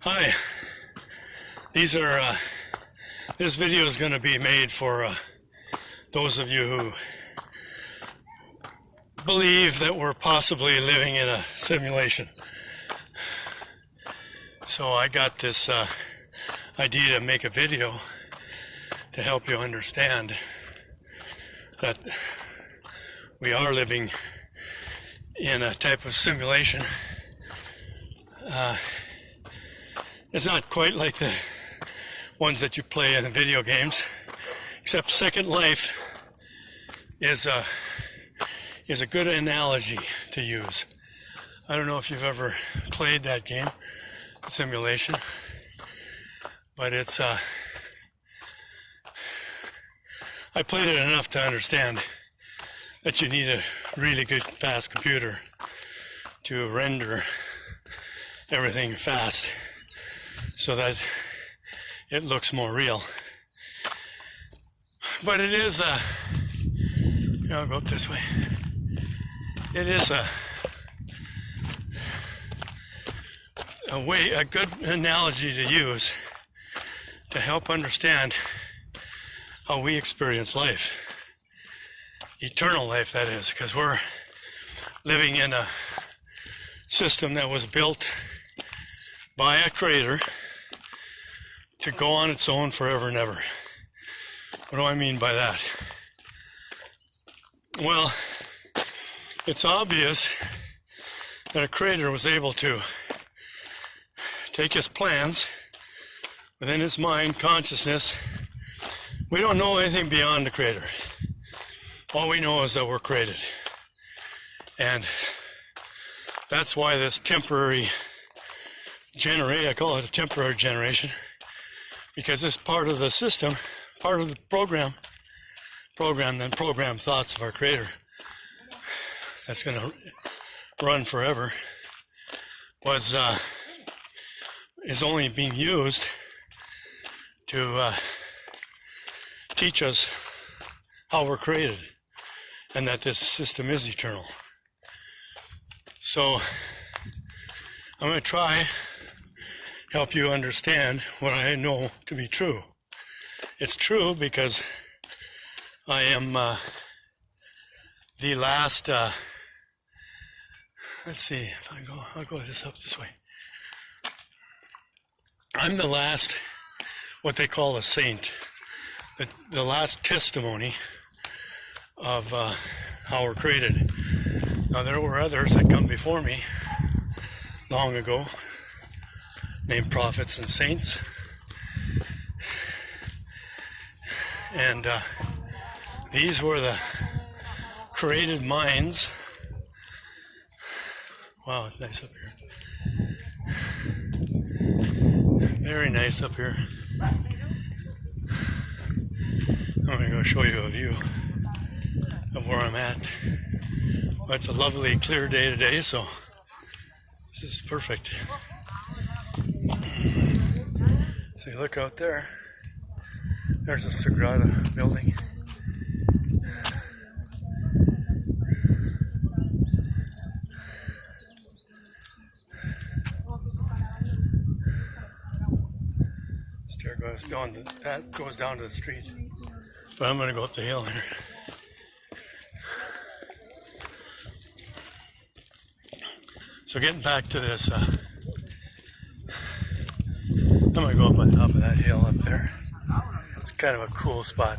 Hi, this video is going to be made for those of you who believe that we're possibly living in a simulation. So I got this idea to make a video to help you understand that we are living in a type of simulation. It's not quite like the ones that you play in the video games, except Second Life is a good analogy to use. I don't know if you've ever played that game, simulation, but I played it enough to understand that you need a really good fast computer to render everything fast so that it looks more real. But it is I'll go up this way. It is a good analogy to use to help understand how we experience life. Eternal life, that is, because we're living in a system that was built by a creator to go on its own forever and ever. What do I mean by that? Well, it's obvious that a creator was able to take his plans within his mind, consciousness. We don't know anything beyond the creator. All we know is that we're created. And that's why this temporary I call it a temporary generation, because it's part of the system, part of the program thoughts of our creator that's going to run forever is only being used to teach us how we're created and that this system is eternal. So I'm going to try help you understand what I know to be true. It's true because I am the last, let's see, if I'll go this way. I'm the last, what they call a saint, the last testimony of how we're created. Now there were others that come before me long ago, named prophets and saints, and these were the created minds. Wow, it's nice up here. Very nice up here. I'm going to go show you a view of where I'm at. Well, it's a lovely, clear day today, so this is perfect. So you look out there. There's a Sagrada building. Stair goes down. That goes down to the street. But I'm going to go up the hill here. So getting back to this, I'm going to go up on top of that hill up there. It's kind of a cool spot.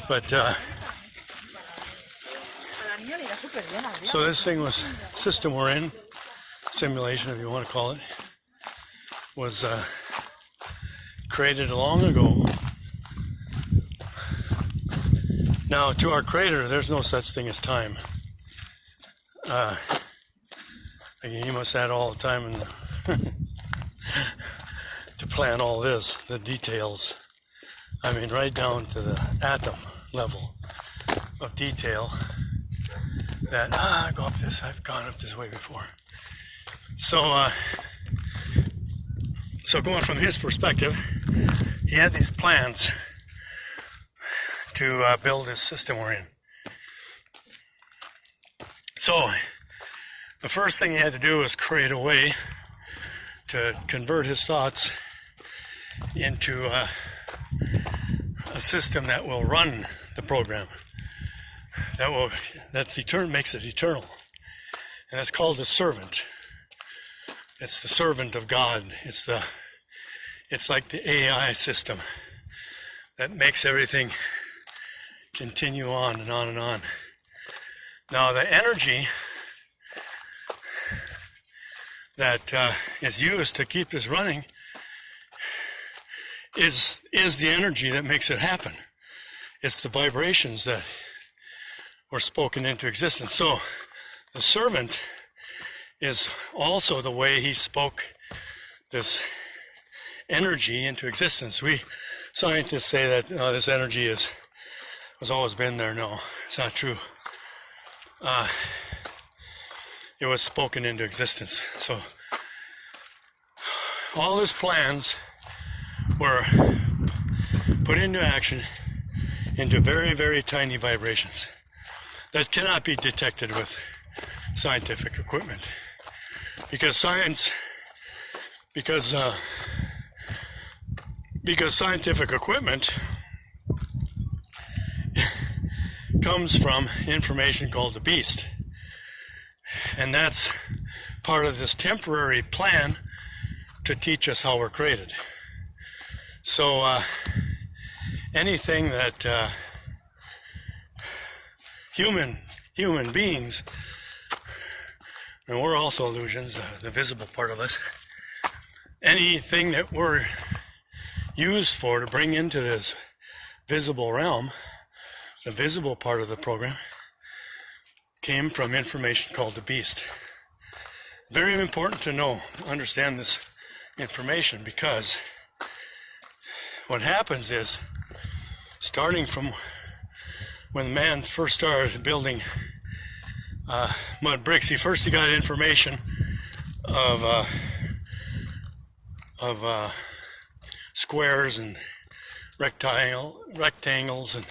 But so this system we're in, simulation if you want to call it, was created long ago. Now, to our creator, there's no such thing as time. He must add all the time to plan all this, the details. I mean, right down to the atom level of detail. That go up this. I've gone up this way before. So going from his perspective, he had these plans to build this system we're in. So the first thing he had to do was create a way to convert his thoughts into a system that will run the program, that's eternal, makes it eternal. And that's called the servant. It's the servant of God. It's like the AI system that makes everything continue on and on and on. Now the energy that is used to keep this running is the energy that makes it happen. It's the vibrations that were spoken into existence. So the servant is also the way he spoke this energy into existence. We scientists say that this energy has always been there. No, it's not true. It was spoken into existence. So all his plans were put into action into very, very tiny vibrations that cannot be detected with scientific equipment. Because scientific equipment comes from information called the beast. And that's part of this temporary plan to teach us how we're created. So anything that human beings, and we're also illusions, the visible part of us, anything that we're used for to bring into this visible realm, the visible part of the program, came from information called the beast. Very important to understand this information, because what happens is, starting from when man first started building mud bricks, he got information of squares and rectangles and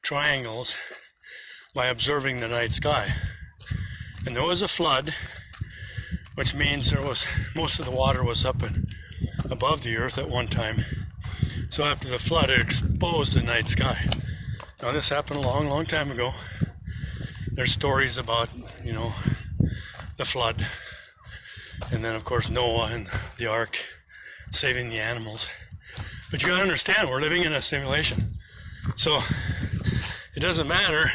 triangles by observing the night sky. And there was a flood, which means most of the water was up and above the earth at one time. So after the flood, it exposed the night sky. Now this happened a long, long time ago. There's stories about, the flood. And then of course Noah and the ark saving the animals. But you gotta understand, we're living in a simulation. So it doesn't matter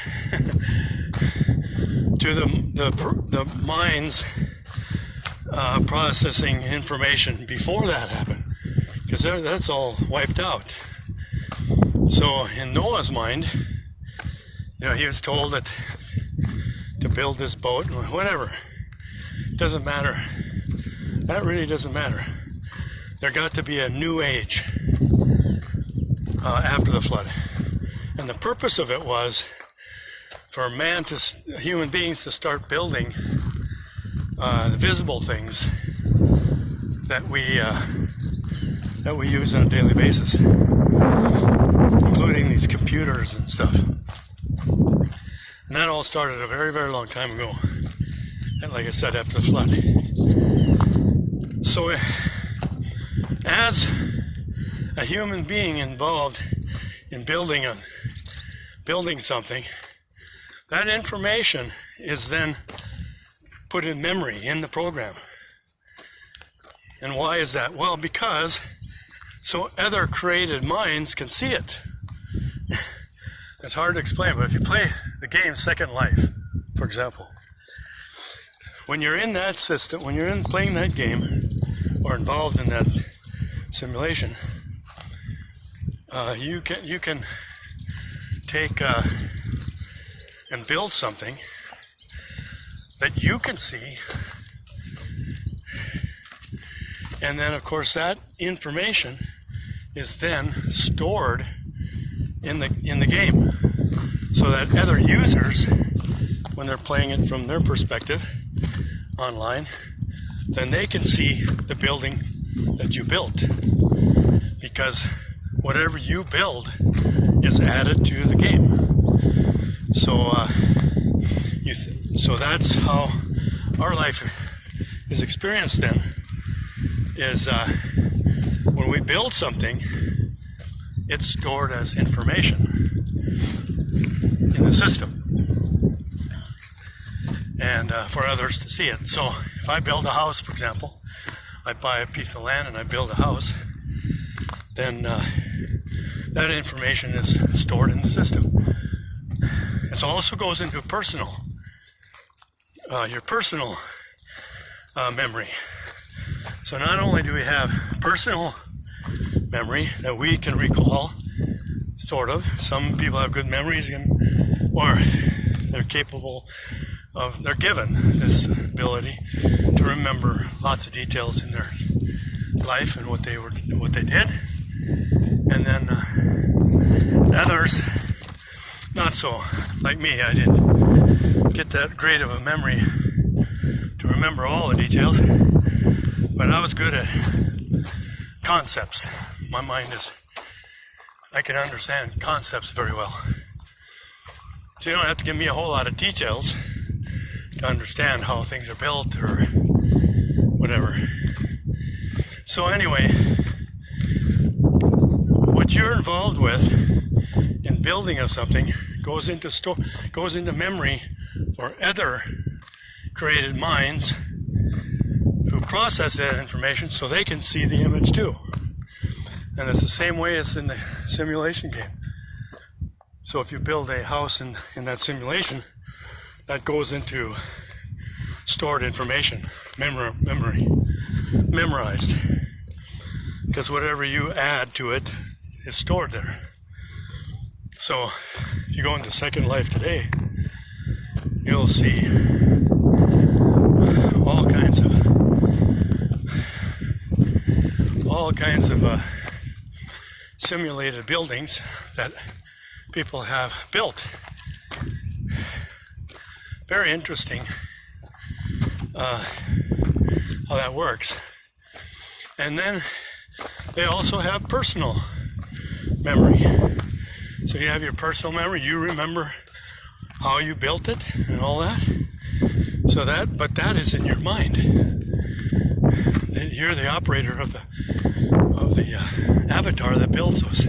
to the mind's processing information before that happened, because that's all wiped out. So in Noah's mind, he was told that to build this boat, whatever. It doesn't matter. That really doesn't matter. There got to be a new age after the flood. And the purpose of it was for human beings to start building the visible things that we use on a daily basis, including these computers and stuff. And that all started a very, very long time ago. And like I said, after the flood. So as a human being involved in building something, that information is then put in memory in the program. And why is that? Well, because so other created minds can see it. It's hard to explain, but if you play the game Second Life, for example, when you're in that system, when you're playing that game or involved in that simulation, you can take and build something that you can see, and then of course that information is then stored in the game, so that other users, when they're playing it from their perspective online, then they can see the building that you built, because whatever you build is added to the game. So so that's how our life is experienced then is when we build something, it's stored as information in the system and for others to see it. So if I build a house, for example, I buy a piece of land and I build a house, then that information is stored in the system. It also goes into your personal memory. So not only do we have personal memory that we can recall, sort of. Some people have good memories, or they're given this ability to remember lots of details in their life and what they did. And then others, not so. Like me, I didn't get that great of a memory to remember all the details, but I was good at concepts. My mind I can understand concepts very well. So you don't have to give me a whole lot of details to understand how things are built or whatever. So anyway, what you're involved with in building of something goes into memory for other created minds who process that information so they can see the image too. And it's the same way as in the simulation game. So if you build a house in that simulation, that goes into stored information, memorized. Because whatever you add to it is stored there. So if you go into Second Life today, you'll see all kinds of simulated buildings that people have built. Very interesting how that works. And then they also have personal memory. So you have your personal memory, you remember how you built it and all that. But that is in your mind. You're the operator of the avatar that builds those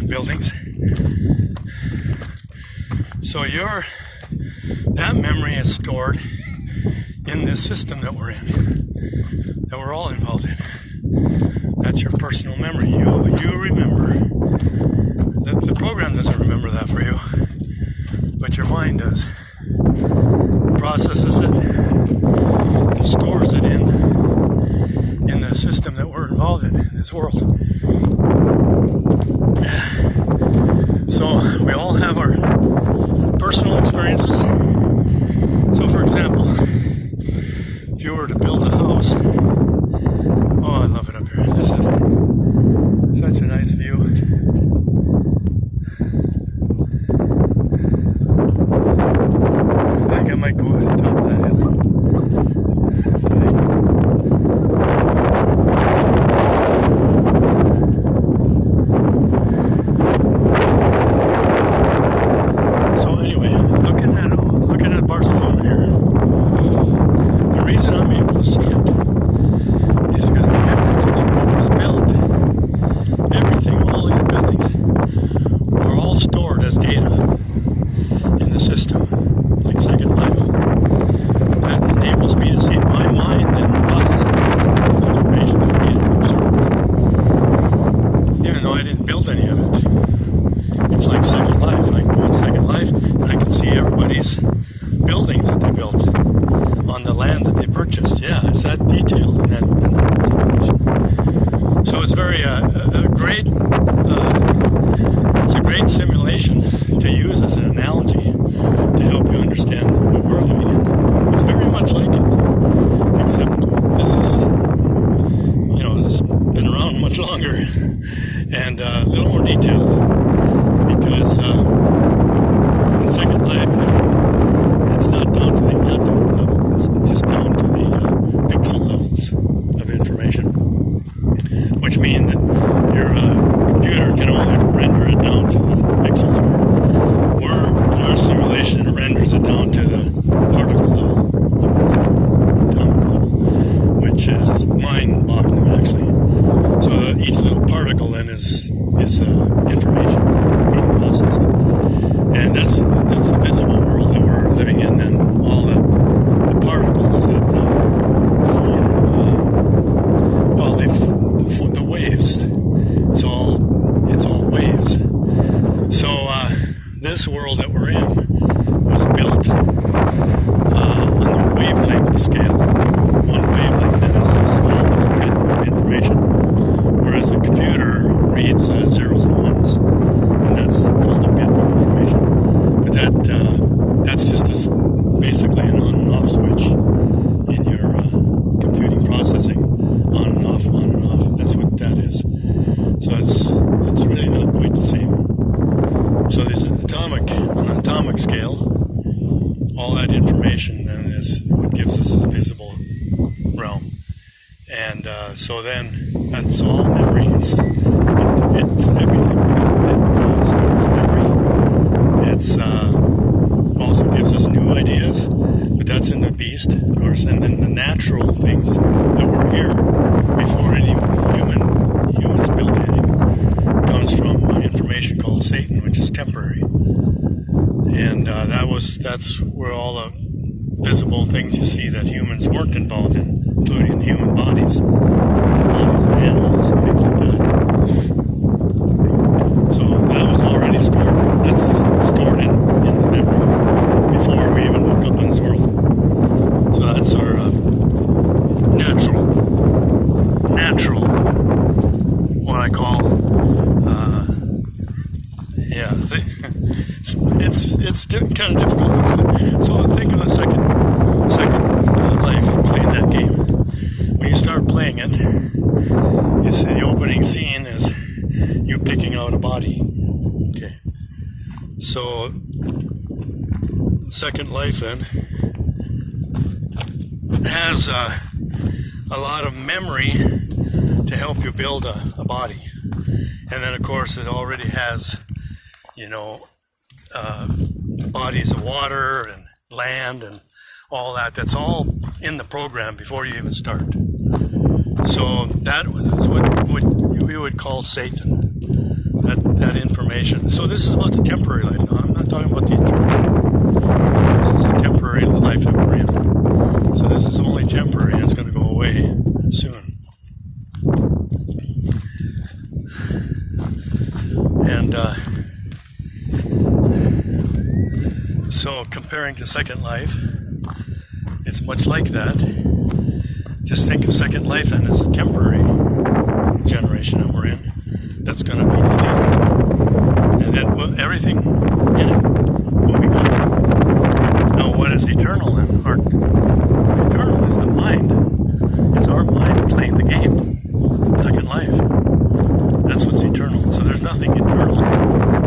buildings. So that memory is stored in this system that we're in, that we're all involved in. That's your personal memory. You remember. The program doesn't remember that for you, but your mind does. Processes it and stores it in the system that we're involved in this world. So we all have our personal experiences. So for example, if you were to build a house, oh, I love it up here. This is such a nice view. I think I might go to the top of that hill. So anyway, looking at Barcelona here. The reason I'm able to see it is because everything that was built, all these buildings, are all stored as data in the system, like Second Life. That enables me to see it. My mind then processes the information for me to observe, even though I didn't build any of it. It's like Second Life. I can go in Second Life and I can see everybody's buildings that they built on the land that they purchased. Yeah, it's that detailed in that simulation. So it's very it's a great simulation to use as an analogy to help you understand what we're living in. It's very much like it, except this has been around much longer and a little more detailed, because in Second Life, it's not down to the atom level, it's just down to the pixel levels of information, which mean that your computer can only render it down to the pixels. Where in our simulation, it renders it down to the particle atomic scale. One wavelength then is the smallest bit of information, whereas a computer reads zeros and ones, and that's called a bit of information. But that's just basically an on and off switch in your computing processing. On and off, on and off. That's what that is. So it's really not quite the same. So there's on an atomic scale, all that information then is what gives us this visible realm. And so then that's all memory. It's everything. It stores memory. It's also gives us new ideas, but that's in the beast, of course. And then the natural things that were here before any humans built anything comes from information called Satan, which is temporary. And that's where all the visible things you see that humans weren't involved in, including human bodies of animals and things like that. So that was already stored. That's stored in the memory before we even woke up in this world. So that's our natural, what I call, it's kind of difficult. So think of a second life playing that game. When you start playing it, you see the opening scene is you picking out a body. Okay. So Second Life then has a lot of memory to help you build a body. And then of course it already has, bodies of water and land and all that. That's all in the program before you even start. So that is what we would call Satan. That information. So this is about the temporary life. Now, I'm not talking about the eternal. This is a temporary life that we're in. So this is only temporary and it's going to go away soon. And so comparing to Second Life, it's much like that. Just think of Second Life then as a temporary generation that we're in. That's going to be deleted. And then everything in it will be gone. Now what is eternal then? Eternal is the mind. It's our mind playing the game. Second Life. That's what's eternal. So there's nothing eternal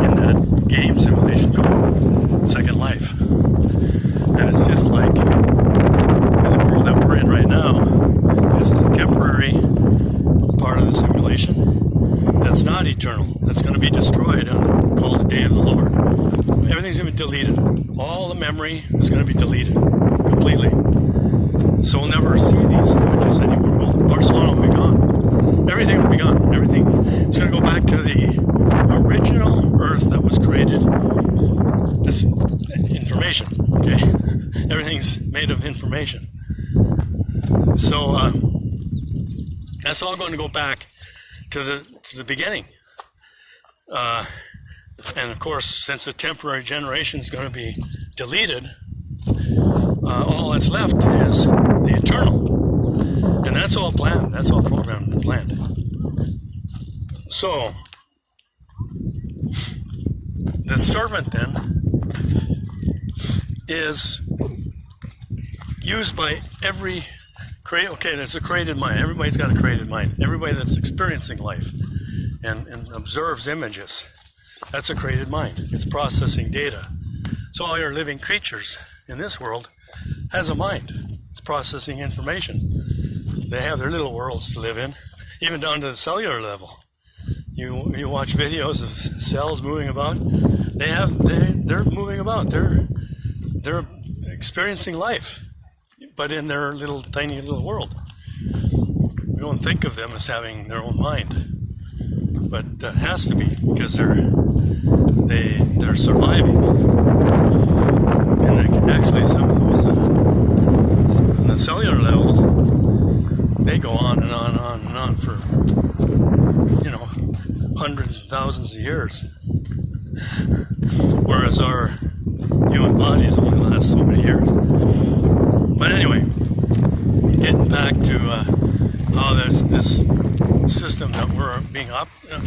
in that game simulation called Second Life. And it's just like this world that we're in right now. This is a temporary part of the simulation that's not eternal. That's going to be destroyed and called the Day of the Lord. Everything's going to be deleted. All the memory is going to be deleted completely. So we'll never see these images anymore. Well, Barcelona will be gone. Everything will be gone. Everything is going to go back to the original Earth that was created. This information, okay? Everything's made of information. So that's all going to go back to the beginning. And of course, since the temporary generation is going to be deleted, all that's left is the eternal. And that's all planned. That's all programmed and planned. So, the servant then is used by every there's a created mind. Everybody's got a created mind. Everybody that's experiencing life and observes images, that's a created mind. It's processing data. So all your living creatures in this world has a mind. It's processing information. They have their little worlds to live in, even down to the cellular level. You watch videos of cells moving about. They're moving about. They're experiencing life, but in their little tiny little world. We don't think of them as having their own mind, but it has to be because they're surviving. And actually, some of those on the cellular level, they go on and on and on and on for hundreds of thousands of years, whereas our human bodies only last so many years. But anyway, how there's this system that we're being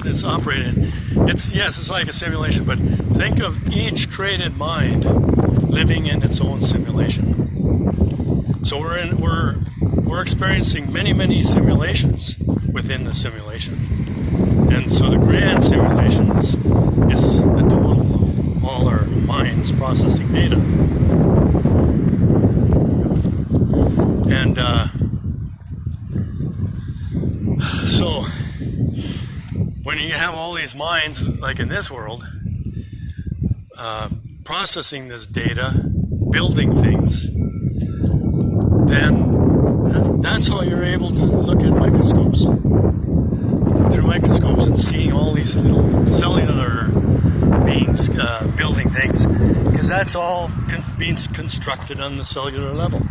it's operated. It's like a simulation, but think of each created mind living in its own simulation. So we're experiencing many simulations within the simulation, and so the grand simulation is the total of all our minds processing data. And so when you have all these minds, like in this world, processing this data, building things, then that's how you're able to look at microscopes. Through microscopes and seeing all these little cellular beings building things, because that's all being constructed on the cellular level.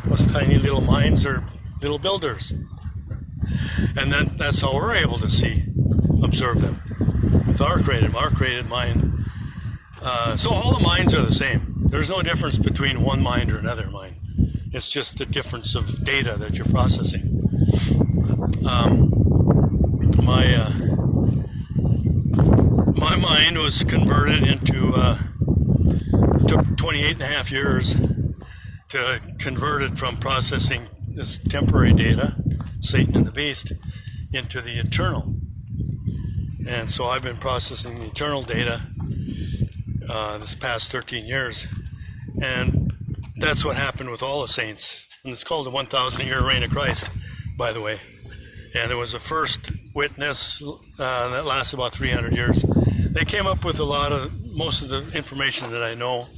Those tiny little minds are little builders. And then that's how we're able to observe them with our created mind. So all the minds are the same. There's no difference between one mind or another mind. It's just the difference of data that you're processing. My mind was converted into, took 28 and a half years to convert it from processing this temporary data, Satan and the Beast, into the eternal. And so I've been processing the eternal data this past 13 years. And that's what happened with all the saints. And it's called the 1,000-year reign of Christ, by the way. And there was a first witness that lasted about 300 years. They came up with most of the information that I know,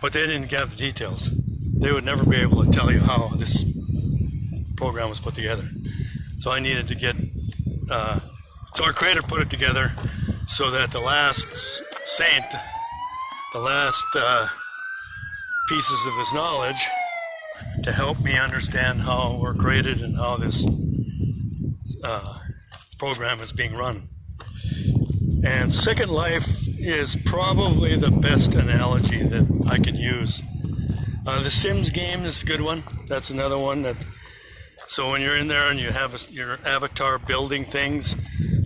but they didn't have the details. They would never be able to tell you how this program was put together. So I needed to get, so our Creator put it together so that the last saint, the last pieces of his knowledge to help me understand how we're created and how this program is being run. And Second Life is probably the best analogy that I can use. The Sims game is a good one. That's another one that, so when you're in there and you have your avatar building things,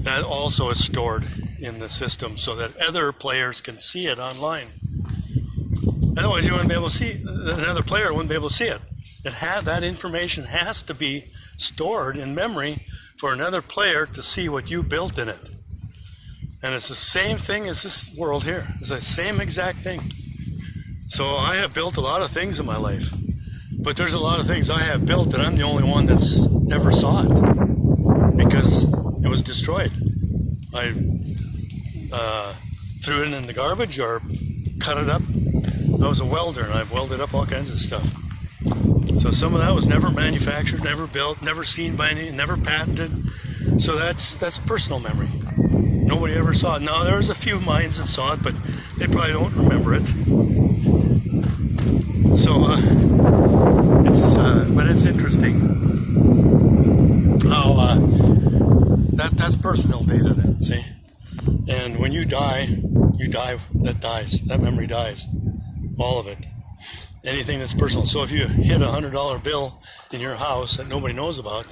that also is stored in the system so that other players can see it online. Otherwise, you wouldn't be able to see, another player wouldn't be able to see it. That information has to be stored in memory for another player to see what you built in it. And it's the same thing as this world here. It's the same exact thing. So I have built a lot of things in my life, but there's a lot of things I have built that I'm the only one that's ever saw it because it was destroyed. I threw it in the garbage or cut it up. I was a welder and I've welded up all kinds of stuff. So some of that was never manufactured, never built, never seen by any, never patented. So that's personal memory. Nobody ever saw it. Now there's a few minds that saw it, but they probably don't remember it. So but it's interesting how that's personal data then, see? And when you die, that dies. That memory dies. All of it. Anything that's personal. So if you hit a $100 bill in your house that nobody knows about,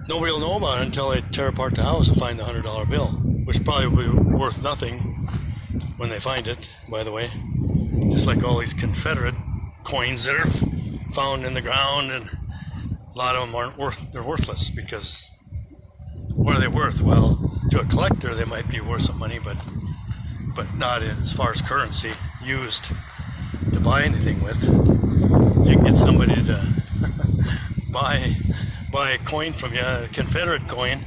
nobody will know about it until they tear apart the house and find the $100 bill, which probably will be worth nothing when they find it, by the way. Just like all these Confederate coins that are found in the ground, and a lot of them they're worthless because what are they worth? Well, to a collector they might be worth some money, but not as far as currency used to buy anything with. You can get somebody to buy a coin from you, a Confederate coin,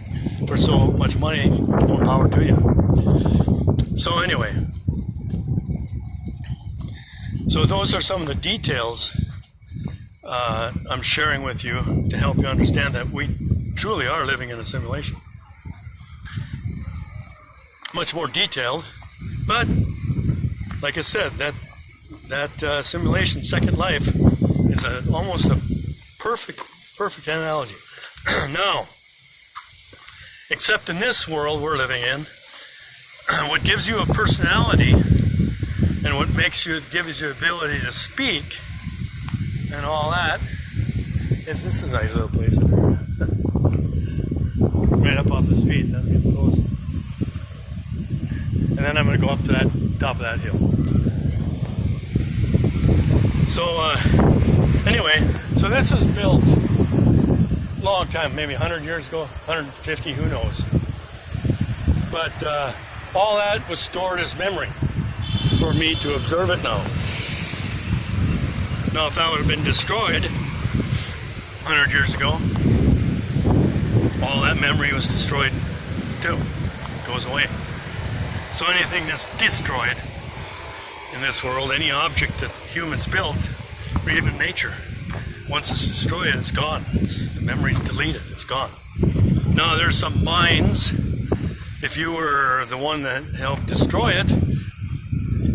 for so much money, more power to you. So anyway, so those are some of the details I'm sharing with you to help you understand that we truly are living in a simulation. Much more detailed, but like I said, that simulation, Second Life, is almost a perfect analogy. Now, except in this world we're living in, what gives you a personality and what gives you ability to speak and all that Yes, this is a nice little place. Right up off the street. That's getting close. And then I'm going to go up to that top of that hill. So anyway, so this was built a long time, maybe 100 years ago, 150, who knows. But all that was stored as memory for me to observe it now. Now, if that would have been destroyed 100 years ago, all that memory was destroyed too. It goes away. So anything that's destroyed in this world, any object that humans built, or even nature, once it's destroyed, it's gone. The memory's deleted. It's gone. Now, there's some minds. If you were the one that helped destroy it,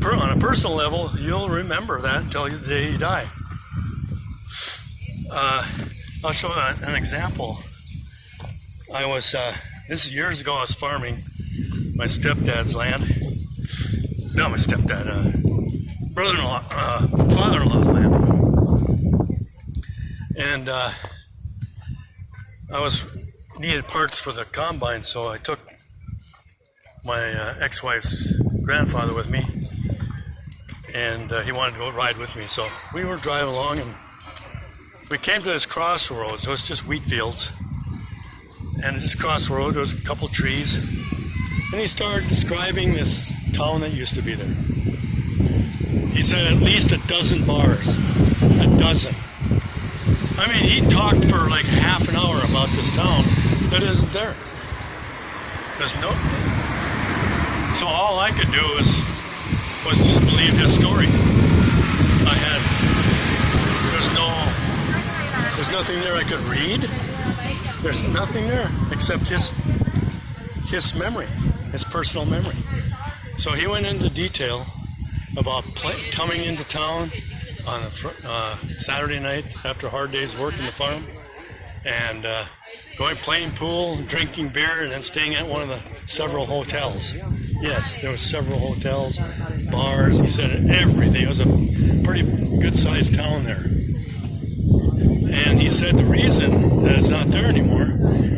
on a personal level, you'll remember that until the day you die. I'll show an example. This is years ago, I was farming my stepdad's land. Not my stepdad, brother-in-law, father-in-law's land. And I needed parts for the combine, so I took my ex-wife's grandfather with me, and he wanted to go ride with me. So we were driving along, and we came to this crossroads. So it's just wheat fields, and at this crossroad there was a couple trees, and he started describing this town that used to be there. He said at least a dozen bars. A dozen. I mean, he talked for like half an hour about this town that isn't there. There's no... So all I could do was just believe his story. There's nothing there I could read. There's nothing there except his memory, his personal memory. So he went into detail about coming into town on a Saturday night after a hard day's work in the farm, and going playing pool, drinking beer, and then staying at one of the several hotels. Yes, there were several hotels, bars. He said everything. It was a pretty good-sized town there. And he said the reason that it's not there anymore,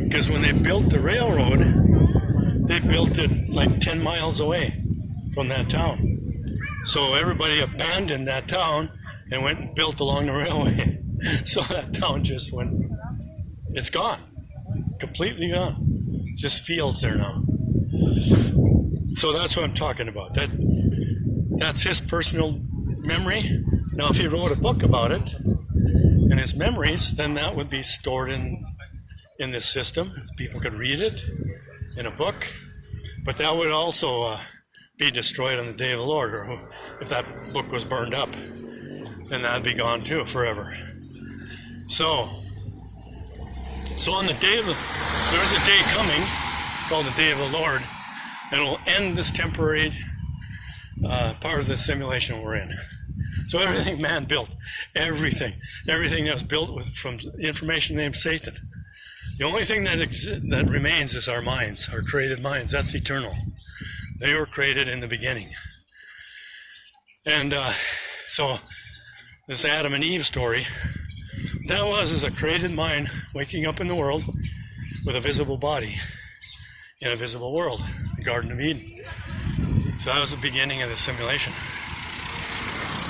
because when they built the railroad, they built it like 10 miles away from that town. So everybody abandoned that town and went and built along the railway. So that town just went, it's gone. Completely gone. It's just fields there now. So that's what I'm talking about. That's his personal memory. Now, if he wrote a book about it and his memories, then that would be stored in this system. People could read it in a book, but that would also be destroyed on the day of the Lord, or if that book was burned up, then that'd be gone too forever. So on the day there's a day coming called the day of the Lord that will end this temporary part of the simulation we're in. So everything man built, everything that was built from information named Satan. The only thing that remains is our minds, our created minds. That's eternal. They were created in the beginning. And so this Adam and Eve story, that was a created mind waking up in the world with a visible body in a visible world, the Garden of Eden. So that was the beginning of the simulation.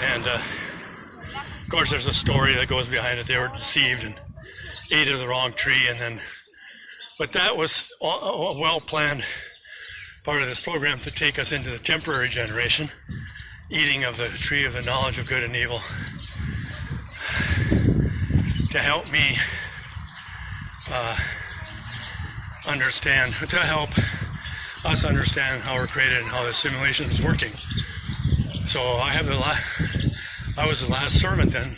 And of course there's a story that goes behind it. They were deceived and ate of the wrong tree, but that was a well-planned part of this program to take us into the temporary generation, eating of the tree of the knowledge of good and evil, to help me to help us understand how we're created and how the simulation is working. So I was the last servant then,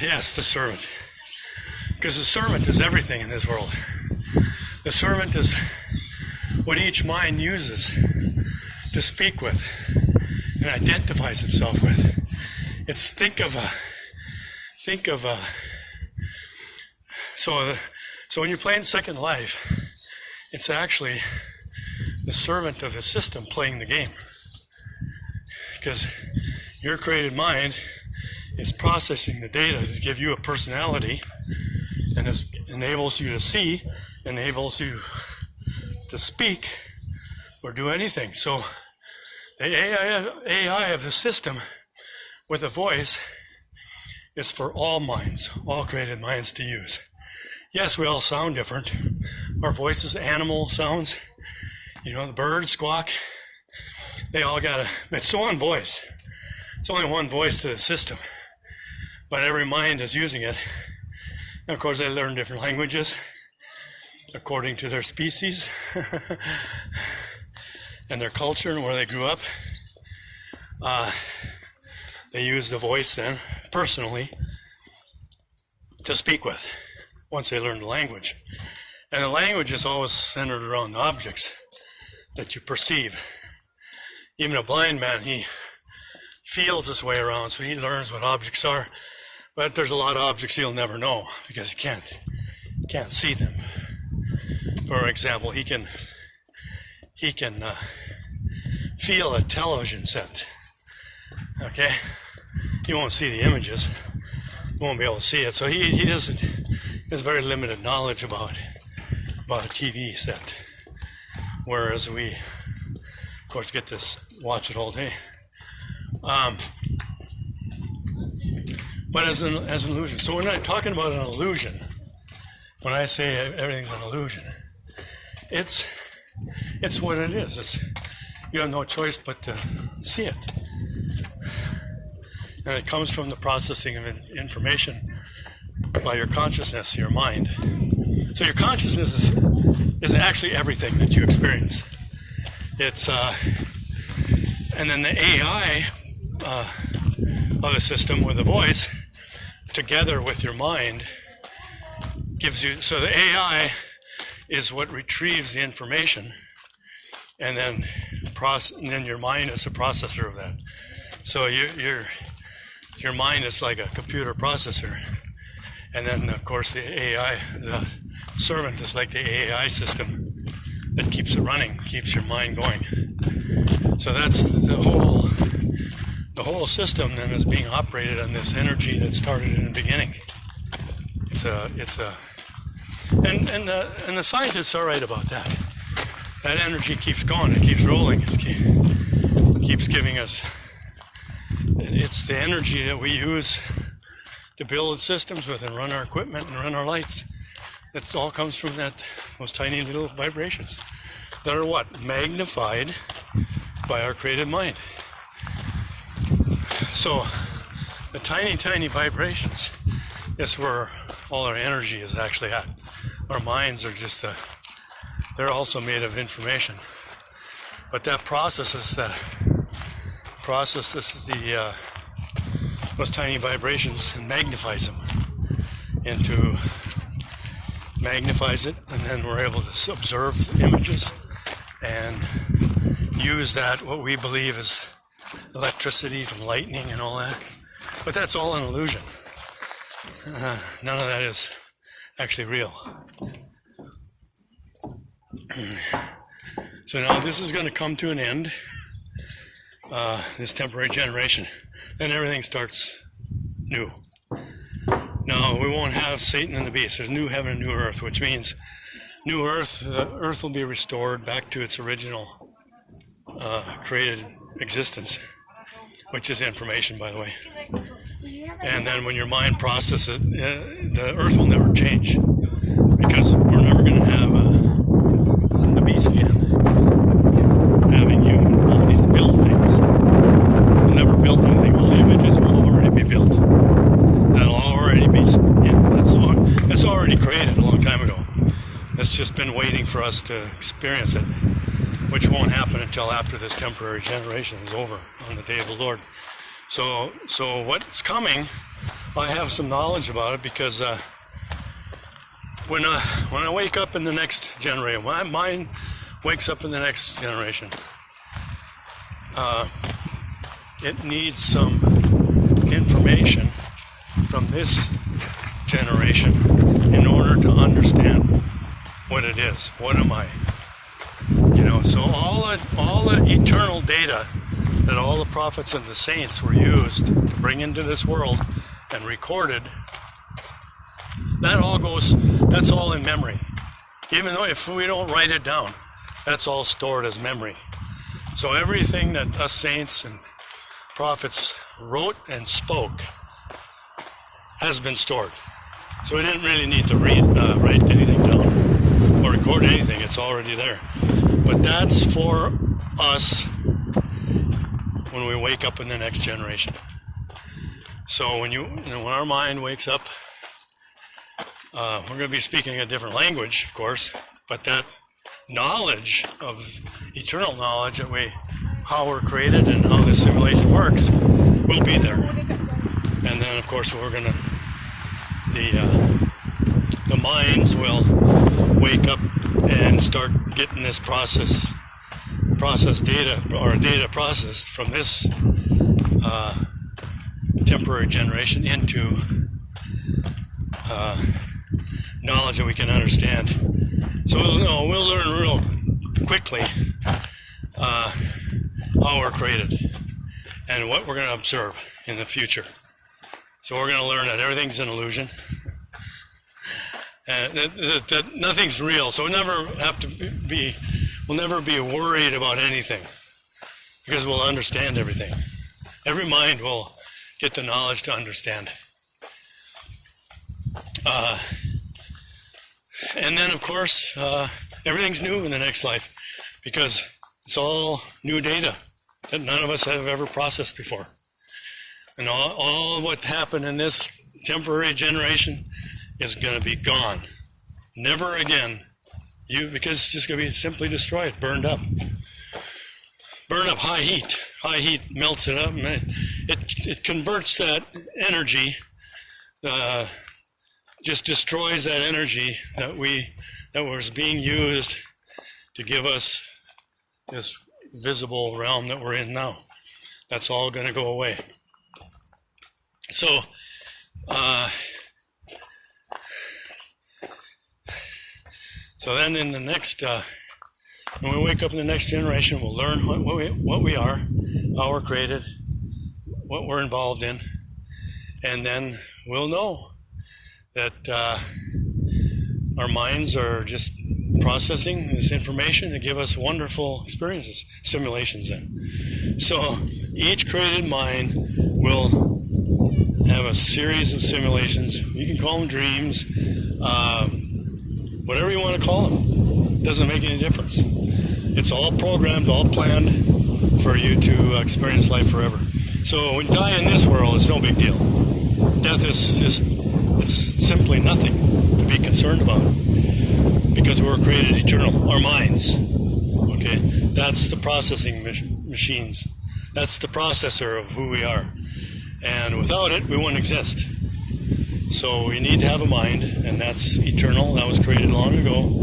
yes, the servant. Because the servant is everything in this world. The servant is what each mind uses to speak with and identifies himself with. It's think of so when you're playing Second Life, it's actually the servant of the system playing the game. Because your created mind It's processing the data to give you a personality, and this enables you to see, enables you to speak or do anything. So the AI of the system with a voice is for all minds, all created minds to use. Yes, we all sound different. Our voices, animal sounds, the birds squawk. They all it's one voice. It's only one voice to the system. But every mind is using it. And of course, they learn different languages according to their species and their culture and where they grew up. They use the voice then, personally, to speak with once they learn the language. And the language is always centered around the objects that you perceive. Even a blind man, he feels his way around, so he learns what objects are. But there's a lot of objects he'll never know because he can't see them. For example, he can feel a television set. Okay, he won't see the images. He won't be able to see it. So he has very limited knowledge about a TV set. Whereas we, of course, get this, watch it all day. But as an illusion. So we're not talking about an illusion. When I say everything's an illusion, it's what it is. You have no choice but to see it. And it comes from the processing of information by your consciousness, your mind. So your consciousness is actually everything that you experience. It's and then the AI of the system with the voice, together with your mind, gives you. So the AI is what retrieves the information, and then your mind is the processor of that. So your mind is like a computer processor, and then of course the AI, the servant, is like the AI system that keeps it running, keeps your mind going. So that's the whole system then is being operated on this energy that started in the beginning. And the scientists are right about that. That energy keeps going, it keeps rolling, it keeps giving us. It's the energy that we use to build systems with and run our equipment and run our lights. It all comes from those tiny little vibrations that are what? Magnified by our creative mind. So the tiny, tiny vibrations is where all our energy is actually at. Our minds are just they're also made of information. But that processes those tiny vibrations and magnifies it, and then we're able to observe the images and use that, what we believe is electricity from lightning and all that. But that's all an illusion. None of that is actually real. So now this is going to come to an end, this temporary generation. Then everything starts new. No, we won't have Satan and the beast. There's new heaven and new earth, which means new earth. The earth will be restored back to its original created existence, which is information, by the way. And then when your mind processes it, the earth will never change, because we're never going to have the beast again. Having human bodies build things. We'll never build anything. All the images will already be built. That'll already be, that's already created a long time ago. It's just been waiting for us to experience it, which won't happen until after this temporary generation is over on the day of the Lord. So what's coming, I have some knowledge about it, because when I wake up in the next generation, when my mind wakes up in the next generation, it needs some information from this generation in order to understand what it is. What am I? So all the eternal data that all the prophets and the saints were used to bring into this world and recorded, that's all in memory. Even though if we don't write it down, that's all stored as memory. So everything that us saints and prophets wrote and spoke has been stored. So we didn't really need to write anything down or record anything. It's already there. But that's for us when we wake up in the next generation. So when our mind wakes up, we're going to be speaking a different language, of course, but that knowledge of eternal knowledge how we're created and how this simulation works will be there. And then, of course, the minds will wake up and start getting this process data, or data processed from this temporary generation into knowledge that we can understand. So we'll learn real quickly how we're created and what we're going to observe in the future. So we're going to learn that everything's an illusion, and that nothing's real. So we'll never be worried about anything, because we'll understand everything. Every mind will get the knowledge to understand. And then, of course, everything's new in the next life, because it's all new data that none of us have ever processed before. And all what happened in this temporary generation is going to be gone. Never again. Because it's just going to be simply destroyed, burned up. Burned up, high heat. High heat melts it up, and it converts that energy, just destroys that energy that was being used to give us this visible realm that we're in now. That's all going to go away. So, then in the next, when we wake up in the next generation, we'll learn what we are, how we're created, what we're involved in, and then we'll know that our minds are just processing this information to give us wonderful experiences, simulations then. So each created mind will have a series of simulations. You can call them dreams, whatever you want to call them. Doesn't make any difference. It's all programmed, all planned for you to experience life forever. So when you die in this world, it's no big deal. Death is it's simply nothing to be concerned about, because we're created eternal. Our minds, okay, that's the processing machines. That's the processor of who we are. And without it, we wouldn't exist. So we need to have a mind, and that's eternal. That was created long ago.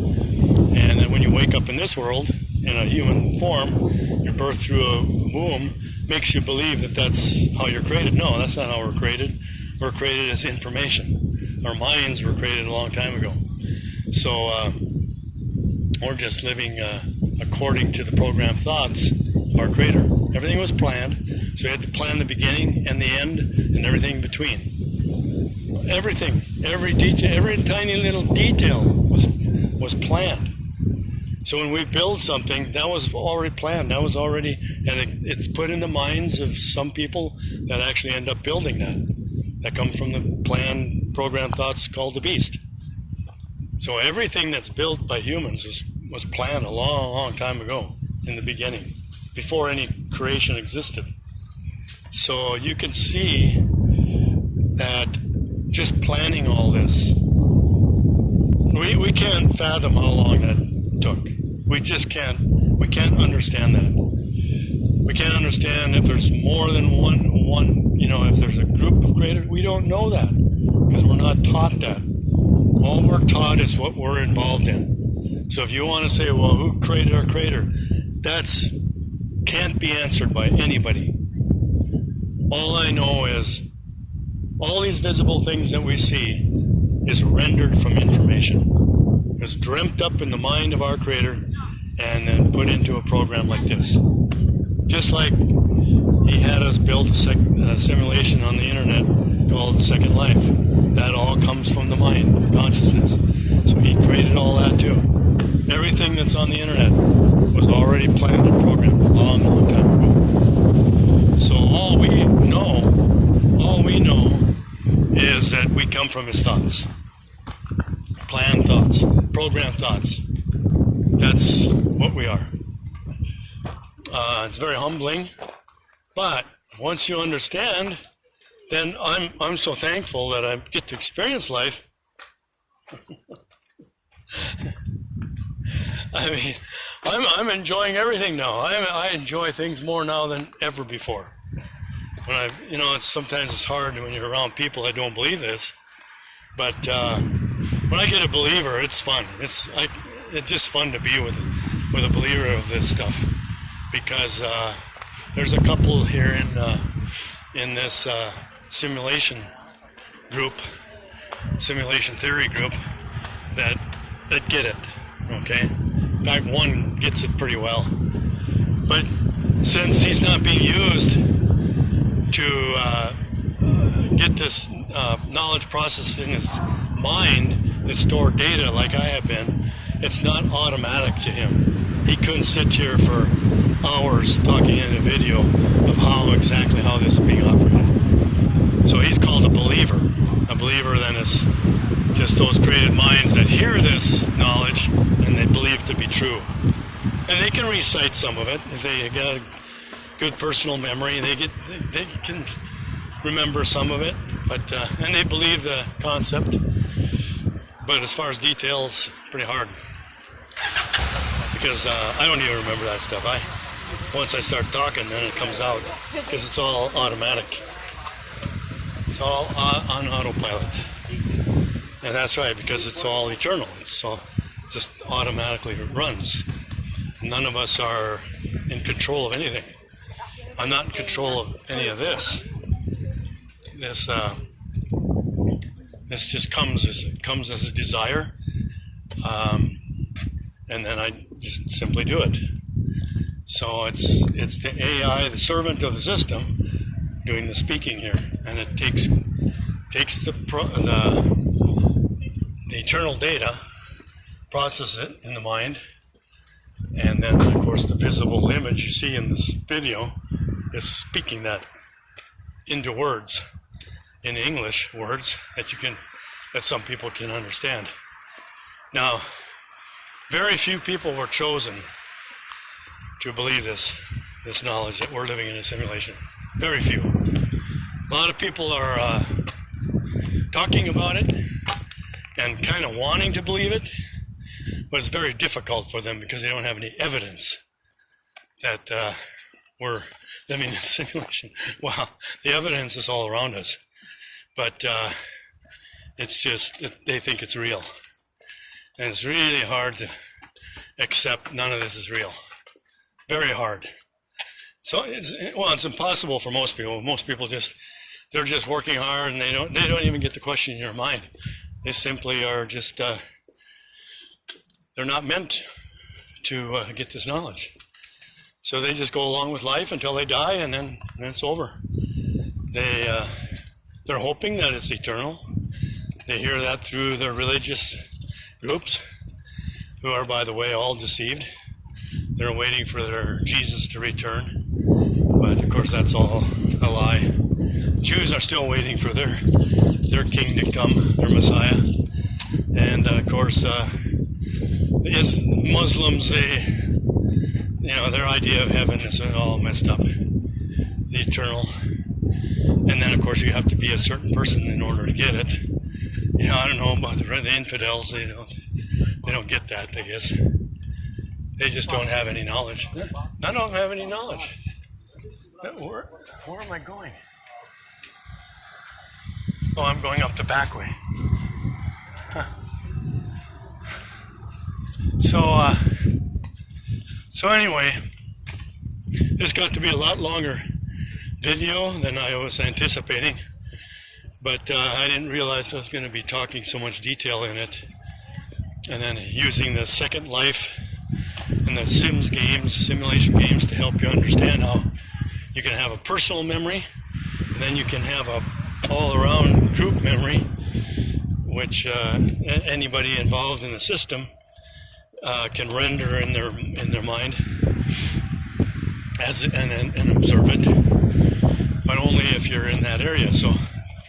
And then when you wake up in this world, in a human form, your birth through a womb makes you believe that that's how you're created. No, that's not how we're created. We're created as information. Our minds were created a long time ago. So we're just living according to the programmed thoughts of our Creator. Everything was planned. So we had to plan the beginning and the end and everything in between. Everything, every detail, every tiny little detail was planned. So when we build something, that was already planned. That was already, and it's put in the minds of some people that actually end up building that come from the planned, programmed thoughts called the beast. So everything that's built by humans was planned a long, long time ago in the beginning, before any creation existed. So you can see that just planning all this, we can't fathom how long that took. We just can't understand that. We can't understand if there's more than one, if there's a group of creators. We don't know that, because we're not taught that. All we're taught is what we're involved in. So if you want to say, well, who created our Creator? That's can't be answered by anybody. All I know is all these visible things that we see is rendered from information. It's dreamt up in the mind of our Creator and then put into a program like this. Just like us build a simulation on the internet called Second Life. That all comes from the mind, consciousness. So he created all that too. Everything that's on the internet was already planned and programmed a long, long time ago. So all we know is that we come from his thoughts. Planned thoughts, programmed thoughts. That's what we are. It's very humbling, but once you understand, then I'm so thankful that I get to experience life. I mean, I'm enjoying everything now. I enjoy things more now than ever before. When sometimes it's hard when you're around people that don't believe this, but when I get a believer, it's fun. It's just fun to be with a believer of this stuff, because there's a couple here in this simulation theory group that get it. Okay, in fact, one gets it pretty well, but since he's not being used to get this knowledge processed in his mind, that store data like I have been, it's not automatic to him. He couldn't sit here for hours talking in a video of how this is being operated. So he's called a believer. A believer then is just those created minds that hear this knowledge and they believe to be true. And they can recite some of it if they got a good personal memory. They can remember some of it, but and they believe the concept. But as far as details, pretty hard, because I don't even remember that stuff. Once I start talking, then it comes out, because it's all automatic. It's all on autopilot, and that's right, because it's all eternal. It's all just automatically runs. None of us are in control of anything. I'm not in control of any of this. This just comes as a desire, and then I just simply do it. So it's the AI, the servant of the system, doing the speaking here, and it takes the eternal data, processes it in the mind, and then of course the visible image you see in this video is speaking that into words, in English words that some people can understand. Now, very few people were chosen to believe this knowledge that we're living in a simulation. Very few. A lot of people are talking about it and kind of wanting to believe it, but it's very difficult for them because they don't have any evidence that we're living in a simulation. Wow, the evidence is all around us, but it's just that they think it's real, and it's really hard to accept none of this is real. Very hard. So it's impossible for most people. Most people they're just working hard, and they don't even get the question in your mind. They simply are just they're not meant to get this knowledge. So they just go along with life until they die, and then it's over. They're hoping that it's eternal. They hear that through their religious groups, who are, by the way, all deceived. They're waiting for their Jesus to return, but of course that's all a lie. Jews are still waiting for their king to come, their Messiah, and of course Muslims, their idea of heaven is all messed up, the eternal. And then of course you have to be a certain person in order to get it. I don't know about the infidels. They don't get that, I guess. They just don't have any knowledge. I don't have any knowledge. Where am I going? Oh, I'm going up the back way. Huh. So anyway, this got to be a lot longer video than I was anticipating, but I didn't realize I was going to be talking so much detail in it, and then using the Second Life and the simulation games to help you understand how You can have a personal memory, and then you can have a all-around group memory, which anybody involved in the system can render in their mind and observe it, but only if you're in that area. So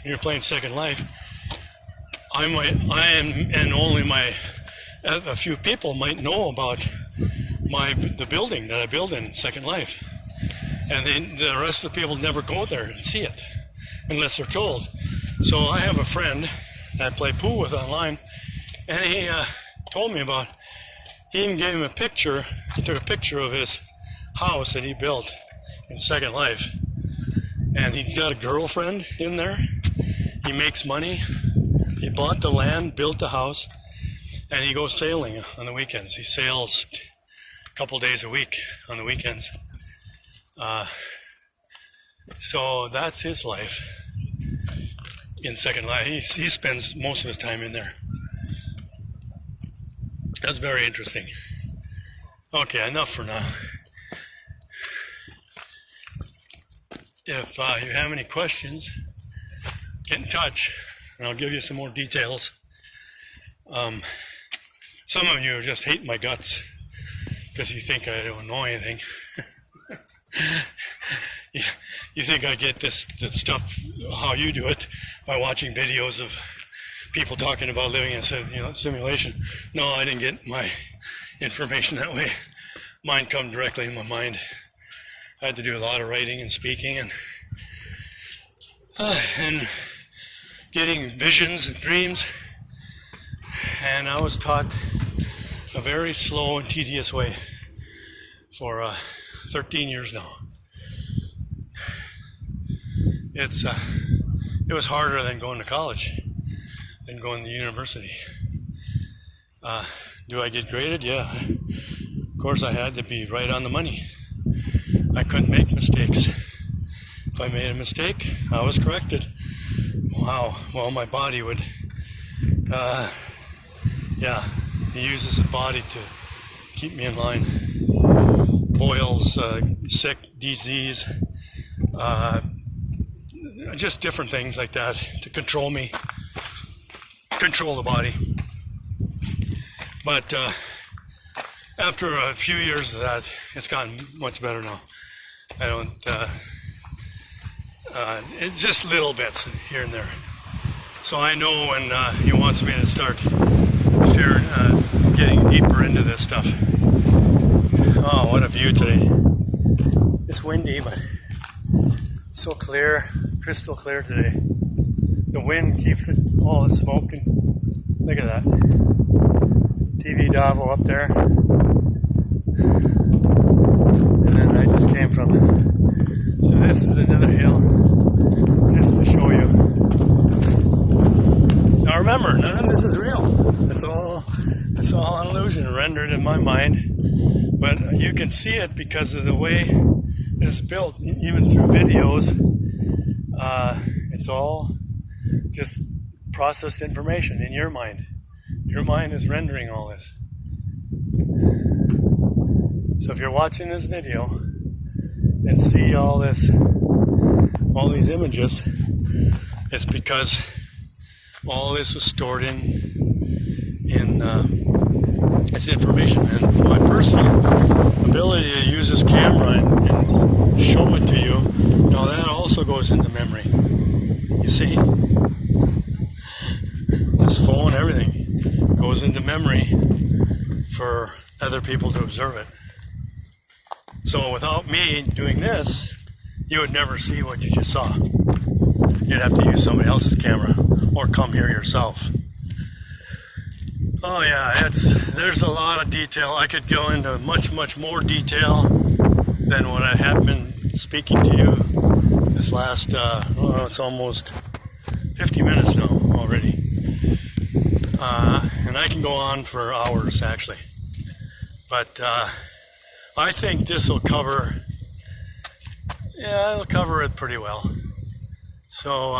you're playing Second Life. I am, and only a few people might know about the building that I build in Second Life, and the rest of the people never go there and see it unless they're told. So I have a friend that I play pool with online, and he told me about. He even gave him a picture. He took a picture of his house that he built in Second Life, and he's got a girlfriend in there. He makes money. He bought the land, built the house, and he goes sailing on the weekends. He sails a couple days a week on the weekends. So that's his life in Second Life. He spends most of his time in there. That's very interesting. Okay, enough for now. If you have any questions, get in touch, and I'll give you some more details. Some of you just hate my guts because you think I don't know anything. You think I get this stuff, how you do it, by watching videos of people talking about living in a simulation. No, I didn't get my information that way. Mine come directly in my mind. I had to do a lot of writing and speaking and getting visions and dreams. And I was taught a very slow and tedious way for 13 years now. It was harder than going to college, than going to university. Do I get graded? Yeah. Of course, I had to be right on the money. I couldn't make mistakes. If I made a mistake, I was corrected. Wow. Well, my body would, he uses the body to keep me in line. Boils, sick, disease, just different things like that to control me, control the body. But after a few years of that, it's gotten much better now. I don't, it's just little bits here and there. So I know when he wants me to start sharing, getting deeper into this stuff. Oh, what a view today. It's windy, but so clear, crystal clear today. The wind keeps it, all the smoke, and look at that. TV Davo up there. And then I just came from it. So this is another hill, just to show you. Now remember, none of this is real. It's all an illusion rendered in my mind. But you can see it because of the way it's built, even through videos. It's all just processed information in your mind. Your mind is rendering all this. So if you're watching this video and see all these images, it's because all this was stored in it's information. And my personal ability to use this camera and show it to you, now that also goes into memory. You see? This phone, everything goes into memory for other people to observe it. So without me doing this, you would never see what you just saw. You'd have to use somebody else's camera or come here yourself. Oh yeah, there's a lot of detail. I could go into much, much more detail than what I have been speaking to you this last, it's almost 50 minutes now already. And I can go on for hours actually. But I think this will cover, it'll cover it pretty well. So,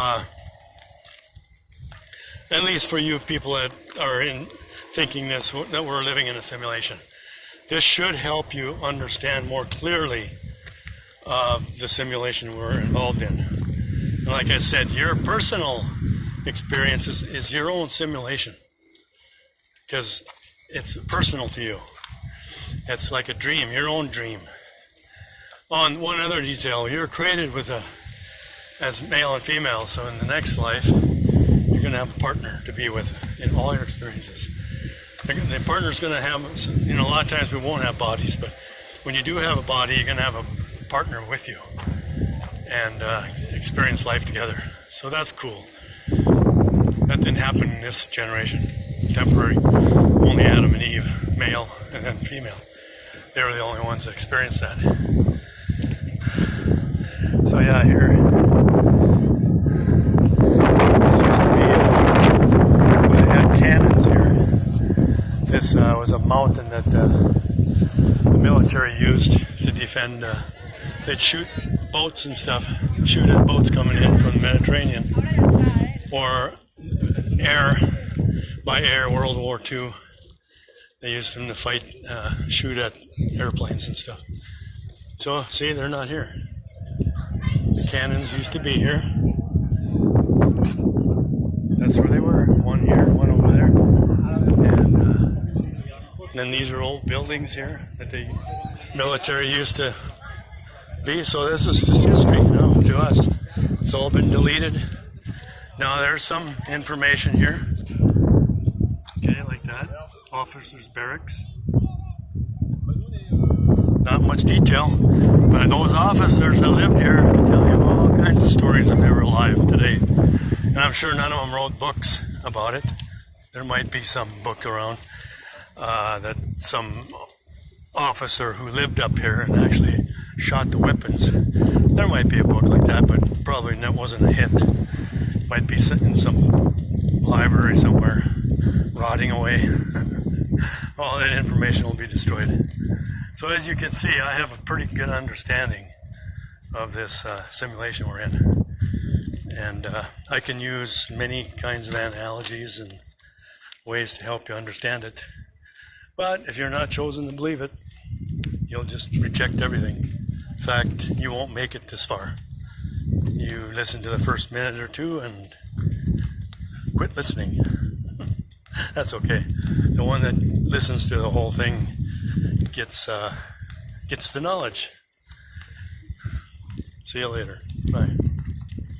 at least for you people that are thinking that we're living in a simulation, this should help you understand more clearly of the simulation we're involved in. And like I said, your personal experience is your own simulation, because it's personal to you. It's like a dream, your own dream. On one other detail, you're created as male and female, so in the next life, you're going to have a partner to be with in all your experiences. The partner's going to have, a lot of times we won't have bodies, but when you do have a body, you're going to have a partner with you and experience life together. So that's cool. That didn't happen in this generation. Temporary. Only Adam and Eve, male and then female. They were the only ones that experienced that. So yeah, here this used to be they had cannons here. This was a mountain that the military used to defend. They'd shoot boats and stuff, shoot at boats coming in from the Mediterranean, or by air, World War II. They used them to fight, shoot at airplanes and stuff. So, see, they're not here. The cannons used to be here. That's where they were. One here, one over there. And then these are old buildings here that the military used to be. So this is just history, to us. It's all been deleted. Now there's some information here. Okay, like that. Officers' barracks. Not much detail, but those officers that lived here could tell you all kinds of stories if they were alive today. And I'm sure none of them wrote books about it. There might be some book around that some officer who lived up here and actually shot the weapons. There might be a book like that, but probably that wasn't a hit. Might be sitting in some library somewhere, rotting away. All that information will be destroyed. So as you can see, I have a pretty good understanding of this simulation we're in. And I can use many kinds of analogies and ways to help you understand it. But if you're not chosen to believe it, you'll just reject everything. In fact, you won't make it this far. You listen to the first minute or two and quit listening. That's okay. The one that listens to the whole thing gets the knowledge. See you later. Bye.